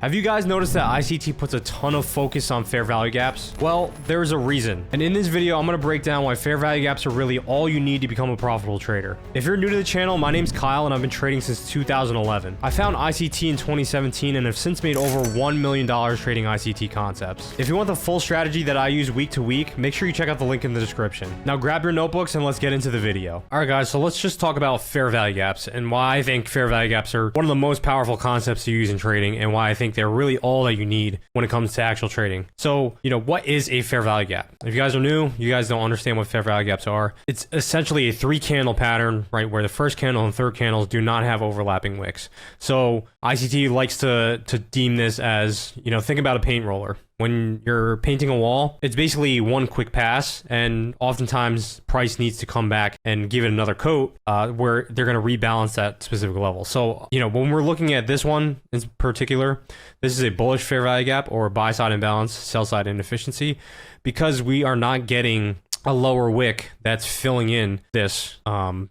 Have you guys noticed that ICT puts a ton of focus on fair value gaps? Well, there's a reason. And in this video, I'm going to break down why fair value gaps are really all you need to become a profitable trader. If you're new to the channel, my name's Kyle and I've been trading since 2011. I found ICT in 2017 and have since made over $1 million trading ICT concepts. If you want the full strategy that I use week to week, make sure you check out the link in the description. Now grab your notebooks and let's get into the video. Alright guys, so let's just talk about fair value gaps and why I think fair value gaps are one of the most powerful concepts to use in trading and why I think they're really all that you need when it comes to actual trading. So, what is a fair value gap? If you guys are new, you guys don't understand what fair value gaps are. It's essentially a 3-candle pattern, right, where the first candle and third candles do not have overlapping wicks. So ICT likes to deem this as, think about a paint roller. When you're painting a wall, it's basically one quick pass, and oftentimes price needs to come back and give it another coat where they're going to rebalance that specific level. So, when we're looking at this one in particular, this is a bullish fair value gap or buy side imbalance, sell side inefficiency, because we are not getting a lower wick that's filling in this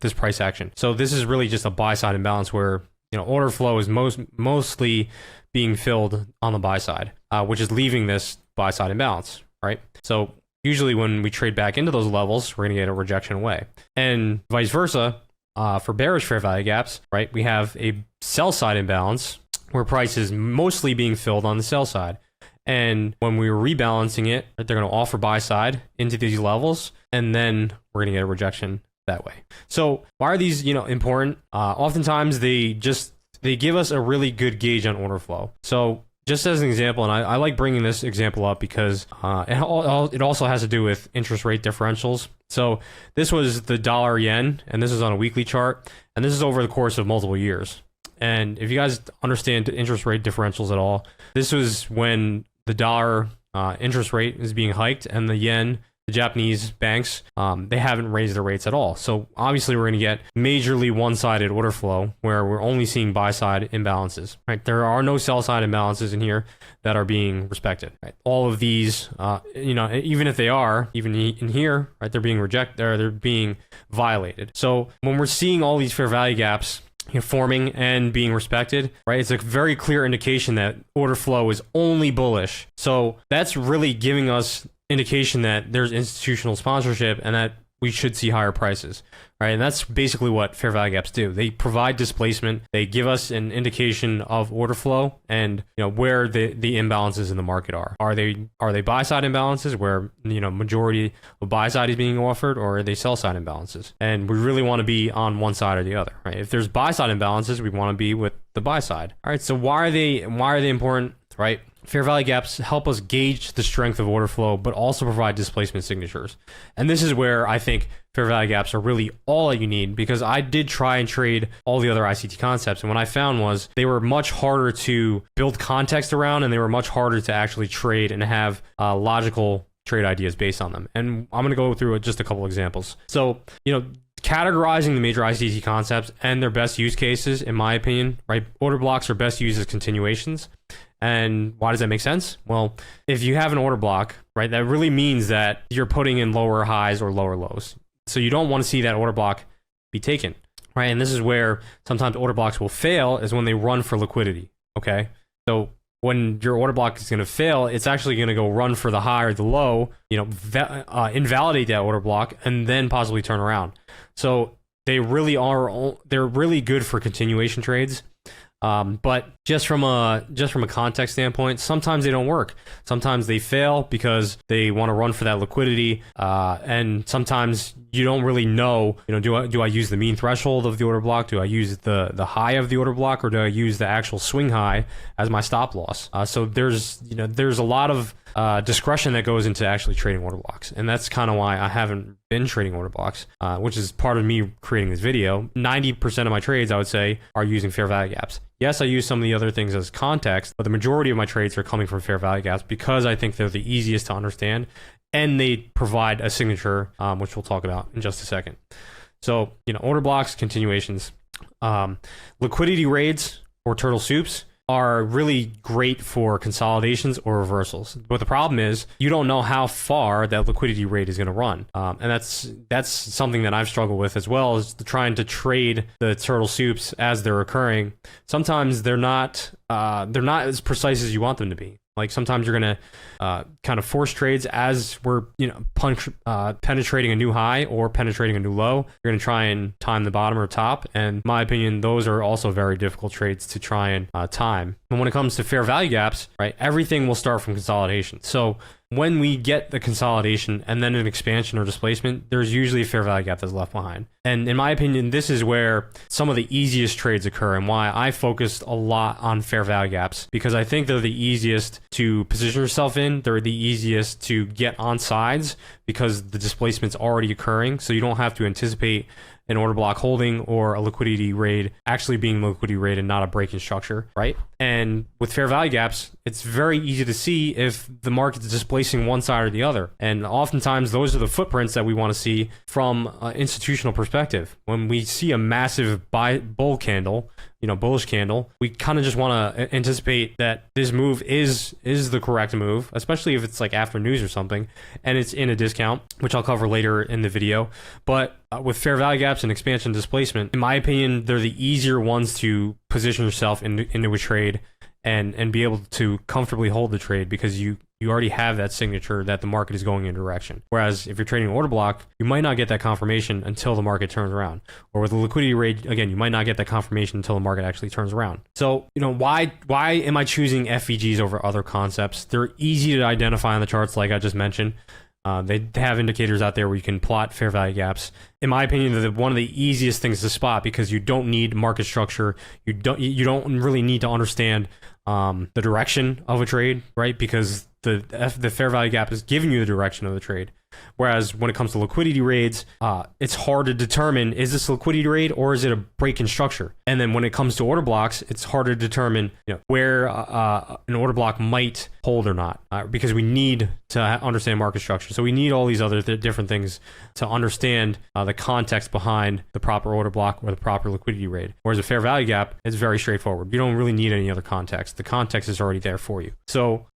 this price action. So this is really just a buy side imbalance where order flow is mostly being filled on the buy side, which is leaving this buy side imbalance, right? So usually when we trade back into those levels, we're gonna get a rejection away. And vice versa, for bearish fair value gaps, right? We have a sell side imbalance where price is mostly being filled on the sell side. And when we're rebalancing it, they're gonna offer buy side into these levels, and then we're gonna get a rejection that way. So why are these, important? Oftentimes they give us a really good gauge on order flow. So just as an example, and I like bringing this example up because it also has to do with interest rate differentials. So this was the dollar yen, and this is on a weekly chart, and this is over the course of multiple years. And if you guys understand interest rate differentials at all, this was when the dollar interest rate is being hiked and the yen, the Japanese banks, they haven't raised their rates at all. So obviously we're going to get majorly one-sided order flow where we're only seeing buy-side imbalances, right? There are no sell-side imbalances in here that are being respected, right? All of these, even if they are, even in here, right, they're being rejected, they're being violated. So when we're seeing all these fair value gaps forming and being respected, right, it's a very clear indication that order flow is only bullish. So that's really giving us indication that there's institutional sponsorship and that we should see higher prices, right? And that's basically what fair value gaps do. They provide displacement. They give us an indication of order flow and where the imbalances in the market are. Are they buy side imbalances where majority of buy side is being offered, or are they sell side imbalances? And we really want to be on one side or the other, right? If there's buy side imbalances, we want to be with the buy side. All right, so why are they important, right? Fair value gaps help us gauge the strength of order flow, but also provide displacement signatures. And this is where I think fair value gaps are really all that you need, because I did try and trade all the other ICT concepts. And what I found was they were much harder to build context around, and they were much harder to actually trade and have logical trade ideas based on them. And I'm going to go through just a couple examples. So, categorizing the major ICT concepts and their best use cases, in my opinion, right? Order blocks are best used as continuations. And why does that make sense? Well, if you have an order block, right, that really means that you're putting in lower highs or lower lows. So you don't want to see that order block be taken, right? And this is where sometimes order blocks will fail, is when they run for liquidity, okay? So when your order block is going to fail, it's actually going to go run for the high or the low, invalidate that order block, and then possibly turn around. So they're really good for continuation trades. But just from a context standpoint, sometimes they don't work. Sometimes they fail because they want to run for that liquidity, and sometimes you don't really know. Do I use the mean threshold of the order block? Do I use the high of the order block, or do I use the actual swing high as my stop loss? So there's a lot of discretion that goes into actually trading order blocks, and that's kind of why I haven't been trading order blocks, which is part of me creating this video. 90% of my trades, I would say, are using fair value gaps. Yes, I use some of the other things as context, but the majority of my trades are coming from fair value gaps because I think they're the easiest to understand, and they provide a signature, which we'll talk about in just a second. So, order blocks, continuations, liquidity raids or turtle soups are really great for consolidations or reversals. But the problem is you don't know how far that liquidity rate is going to run. And that's something that I've struggled with as well, is trying to trade the turtle soups as they're occurring. Sometimes they're not they're not as precise as you want them to be. Like sometimes you're gonna kind of force trades as we're penetrating a new high or penetrating a new low. You're gonna try and time the bottom or top, and in my opinion, those are also very difficult trades to try and time. And when it comes to fair value gaps, right, everything will start from consolidation. So when we get the consolidation and then an expansion or displacement, there's usually a fair value gap that's left behind. And in my opinion, this is where some of the easiest trades occur and why I focused a lot on fair value gaps, because I think they're the easiest to position yourself in. They're the easiest to get on sides because the displacement's already occurring. So you don't have to anticipate an order block holding or a liquidity raid actually being a liquidity raid and not a break-in structure, right? And with fair value gaps, it's very easy to see if the market is displacing one side or the other. And oftentimes those are the footprints that we want to see from an institutional perspective. When we see a massive bull candle, bullish candle, we kind of just want to anticipate that this move is the correct move, especially if it's like after news or something and it's in a discount, which I'll cover later in the video. But with fair value gaps and expansion displacement, in my opinion, they're the easier ones to position yourself into a trade and be able to comfortably hold the trade, because you already have that signature that the market is going in a direction. Whereas if you're trading an order block, you might not get that confirmation until the market turns around. Or with a liquidity raid, again, you might not get that confirmation until the market actually turns around. So, why am I choosing FVGs over other concepts? They're easy to identify on the charts, like I just mentioned. They have indicators out there where you can plot fair value gaps. In my opinion, they're one of the easiest things to spot, because you don't need market structure. You don't really need to understand the direction of a trade, right? Because the fair value gap is giving you the direction of the trade. Whereas when it comes to liquidity raids, it's hard to determine, is this a liquidity raid or is it a break-in structure? And then when it comes to order blocks, it's hard to determine where an order block might hold or not, because we need to understand market structure. So we need all these other different things to understand the context behind the proper order block or the proper liquidity raid. Whereas a fair value gap is very straightforward. You don't really need any other context. The context is already there for you. So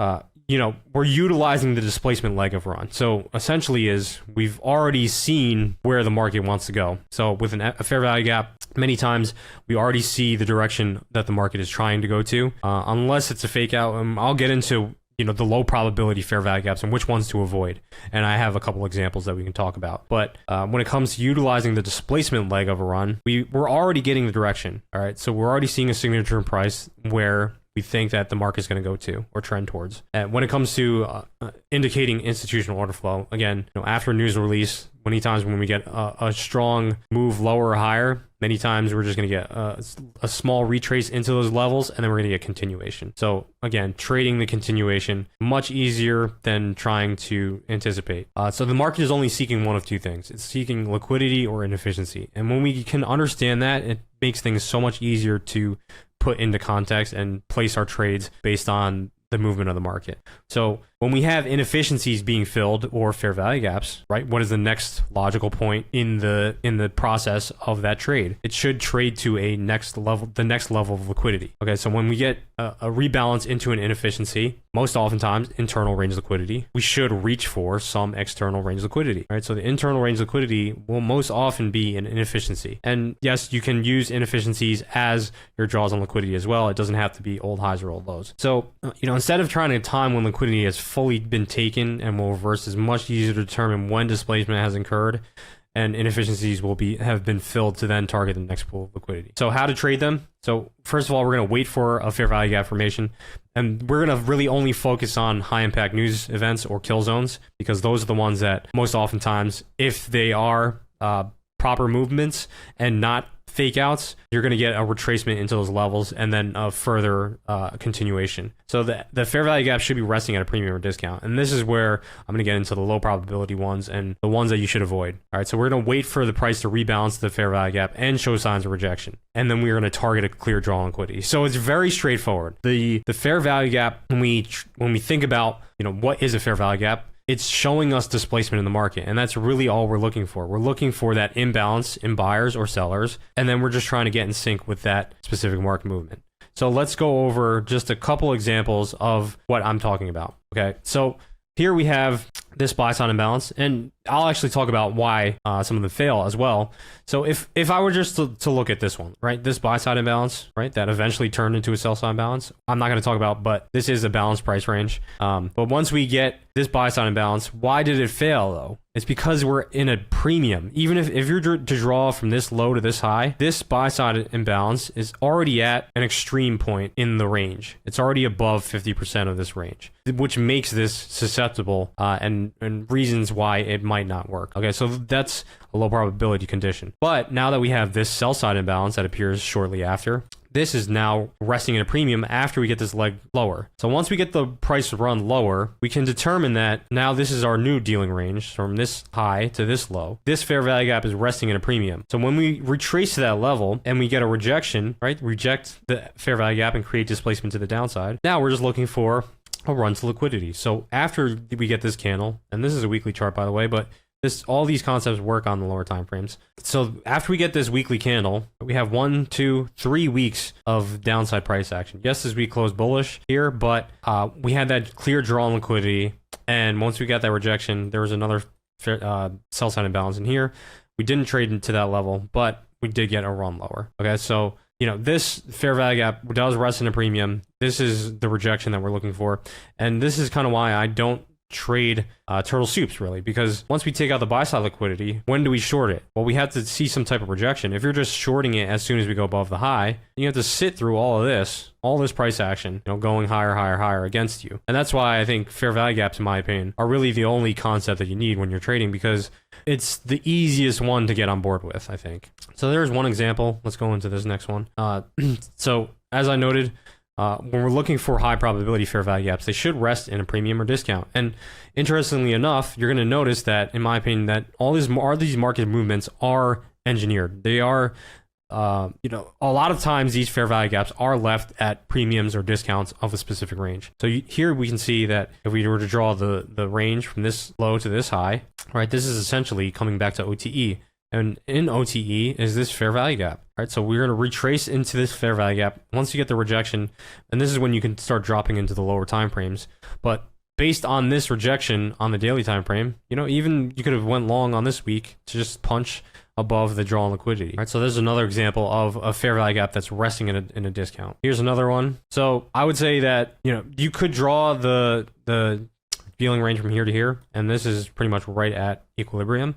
we're utilizing the displacement leg of run. So essentially we've already seen where the market wants to go. So with a fair value gap, many times we already see the direction that the market is trying to go to, unless it's a fake out. I'll get into the low probability fair value gaps and which ones to avoid. And I have a couple examples that we can talk about. But when it comes to utilizing the displacement leg of a run, we're already getting the direction. All right. So we're already seeing a signature in price where we think that the market is going to go to or trend towards. And when it comes to indicating institutional order flow, again, after news release, many times when we get a strong move lower or higher, many times we're just going to get a small retrace into those levels, and then we're going to get continuation. So again, trading the continuation, much easier than trying to anticipate. So the market is only seeking one of two things. It's seeking liquidity or inefficiency. And when we can understand that, it makes things so much easier to put into context and place our trades based on the movement of the market. So when we have inefficiencies being filled or fair value gaps, right? What is the next logical point in the process of that trade? It should trade to the next level of liquidity. Okay, so when we get a rebalance into an inefficiency, most oftentimes internal range liquidity, we should reach for some external range liquidity, right? So the internal range liquidity will most often be an inefficiency. And yes, you can use inefficiencies as your draws on liquidity as well. It doesn't have to be old highs or old lows. So, instead of trying to time when liquidity has fully been taken and will reverse, is much easier to determine when displacement has incurred and inefficiencies have been filled to then target the next pool of liquidity. So how to trade them? So first of all, we're going to wait for a fair value gap formation, and we're going to really only focus on high impact news events or kill zones, because those are the ones that most oftentimes, if they are proper movements and not fake outs, you're going to get a retracement into those levels and then a further continuation. So the fair value gap should be resting at a premium or discount. And this is where I'm going to get into the low probability ones and the ones that you should avoid. All right, so we're going to wait for the price to rebalance the fair value gap and show signs of rejection. And then we're going to target a clear draw on liquidity. So it's very straightforward. The fair value gap, when we think about, what is a fair value gap, it's showing us displacement in the market, and that's really all we're looking for. We're looking for that imbalance in buyers or sellers, and then we're just trying to get in sync with that specific market movement. So let's go over just a couple examples of what I'm talking about. Okay, so here we have this buy side imbalance, and I'll actually talk about why some of them fail as well. So if I were just to look at this one, right, this buy side imbalance, right, that eventually turned into a sell side imbalance, I'm not going to talk about, but this is a balanced price range. But once we get this buy side imbalance, why did it fail though? It's because we're in a premium. Even if you're to draw from this low to this high, this buy side imbalance is already at an extreme point in the range. It's already above 50% of this range, which makes this susceptible and reasons why it might not work. Okay, so that's a low probability condition. But now that we have this sell side imbalance that appears shortly after, this is now resting in a premium after we get this leg lower. So once we get the price run lower, we can determine that now this is our new dealing range from this high to this low. This fair value gap is resting in a premium. So when we retrace to that level and we get a rejection, right, reject the fair value gap and create displacement to the downside, now we're just looking for a run to liquidity. So after we get this candle, and this is a weekly chart by the way, but all these concepts work on the lower time frames. So after we get this weekly candle, we have 1, 2, 3 weeks of downside price action. Yes, this week closed bullish here, but we had that clear draw on liquidity. And once we got that rejection, there was another sell side imbalance in here. We didn't trade into that level, but we did get a run lower. Okay, so this fair value gap does rest in a premium. This is the rejection that we're looking for. And this is kind of why I don't trade turtle soups really, because once we take out the buy side liquidity, when do we short it? Well, we have to see some type of rejection. If you're just shorting it as soon as we go above the high, you have to sit through all this price action, going higher, higher, higher against you. And that's why I think fair value gaps, in my opinion, are really the only concept that you need when you're trading, because it's the easiest one to get on board with, I think. So there's one example. Let's go into this next one. So as I noted, when we're looking for high probability fair value gaps, they should rest in a premium or discount. And interestingly enough, you're going to notice that, in my opinion, that all these market movements are engineered. They are, a lot of times these fair value gaps are left at premiums or discounts of a specific range. So here we can see that if we were to draw the range from this low to this high, right, this is essentially coming back to OTE. And in OTE is this fair value gap, right? So we're going to retrace into this fair value gap once you get the rejection, and this is when you can start dropping into the lower time frames. But based on this rejection on the daily time frame, even you could have went long on this week to just punch above the draw on liquidity, right? So there's another example of a fair value gap that's resting in a discount. Here's another one. So I would say that you could draw the dealing range from here to here, and this is pretty much right at equilibrium,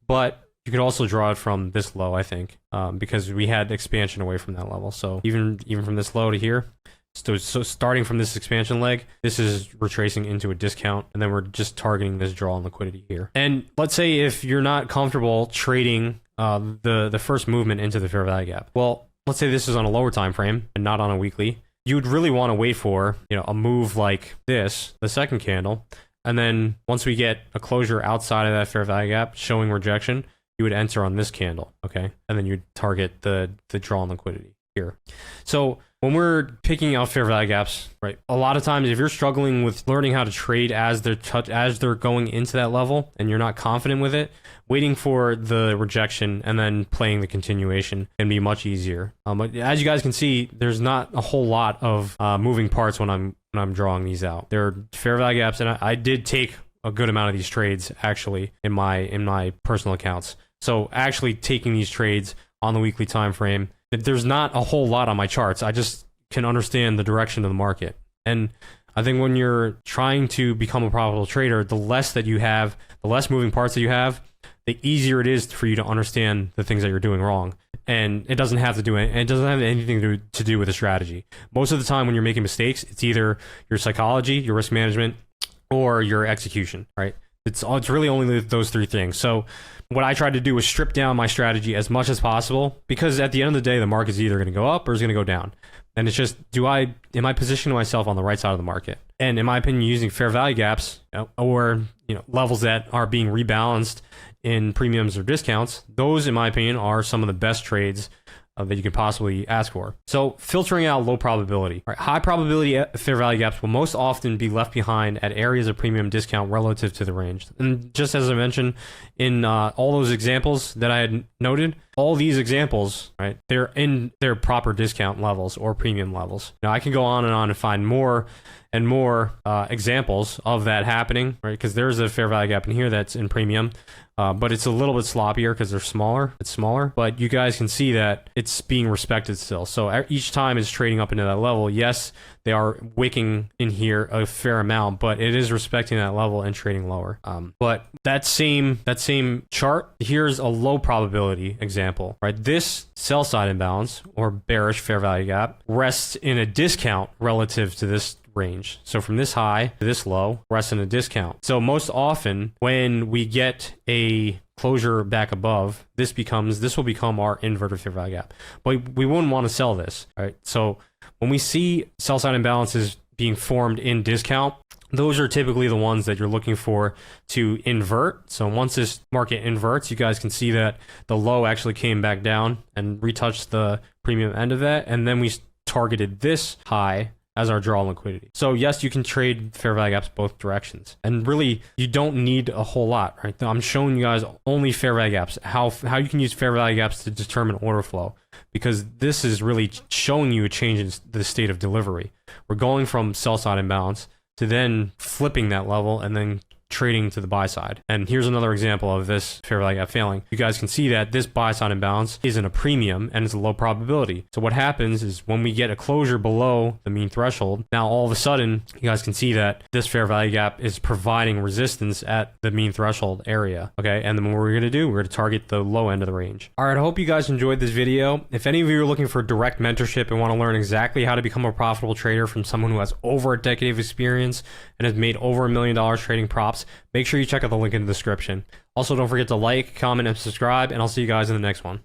but you could also draw it from this low, I think, because we had expansion away from that level. So even from this low to here, so starting from this expansion leg, this is retracing into a discount, and then we're just targeting this draw on liquidity here. And let's say if you're not comfortable trading the first movement into the fair value gap, well, let's say this is on a lower time frame and not on a weekly, you would really want to wait for a move like this, the second candle, and then once we get a closure outside of that fair value gap showing rejection, you would enter on this candle, okay? And then you'd target the draw on liquidity here. So when we're picking out fair value gaps, right, a lot of times if you're struggling with learning how to trade as they're going into that level and you're not confident with it, waiting for the rejection and then playing the continuation can be much easier. But as you guys can see, there's not a whole lot of moving parts when I'm drawing these out. There are fair value gaps, and I did take a good amount of these trades actually in my personal accounts. So actually taking these trades on the weekly time frame, there's not a whole lot on my charts. I just can understand the direction of the market. And I think when you're trying to become a profitable trader, the less that you have, the less moving parts that you have, the easier it is for you to understand the things that you're doing wrong. And it doesn't have anything to do with a strategy. Most of the time when you're making mistakes, it's either your psychology, your risk management, or your execution, right? It's really only those three things. So what I tried to do was strip down my strategy as much as possible, because at the end of the day, the market's either going to go up or it's going to go down. And it's just, am I positioning myself on the right side of the market? And in my opinion, using fair value gaps or levels that are being rebalanced in premiums or discounts, those in my opinion are some of the best trades that you can possibly ask for. So filtering out low probability. Right? High probability fair value gaps will most often be left behind at areas of premium discount relative to the range. And just as I mentioned in all those examples that I had noted, all these examples, right, they're in their proper discount levels or premium levels. Now I can go on and find more and more examples of that happening, right? Because there's a fair value gap in here that's in premium, but it's a little bit sloppier because they're smaller. It's smaller, but you guys can see that it's being respected still. So each time it's trading up into that level. Yes, they are wicking in here a fair amount, but it is respecting that level and trading lower. But that same chart, here's a low probability example, right? This sell side imbalance or bearish fair value gap rests in a discount relative to this range. So from this high to this low, rests in a discount. So most often when we get a closure back above, this will become our inverted fair value gap. But we wouldn't want to sell this, right? So when we see sell side imbalances being formed in discount, those are typically the ones that you're looking for to invert. So once this market inverts, you guys can see that the low actually came back down and retouched the premium end of that. And then we targeted this high as our draw liquidity. So yes, you can trade fair value gaps both directions. And really, you don't need a whole lot, right? I'm showing you guys only fair value gaps, how you can use fair value gaps to determine order flow, because this is really showing you a change in the state of delivery. We're going from sell side imbalance to then flipping that level and then trading to the buy side. And here's another example of this fair value gap failing. You guys can see that this buy side imbalance isn't a premium and it's a low probability. So what happens is when we get a closure below the mean threshold, now all of a sudden you guys can see that this fair value gap is providing resistance at the mean threshold area. Okay, and then what we're gonna do, we're gonna target the low end of the range. All right, I hope you guys enjoyed this video. If any of you are looking for direct mentorship and want to learn exactly how to become a profitable trader from someone who has over a decade of experience and has made over $1 million trading props, make sure you check out the link in the description. Also, don't forget to like, comment, and subscribe, and I'll see you guys in the next one.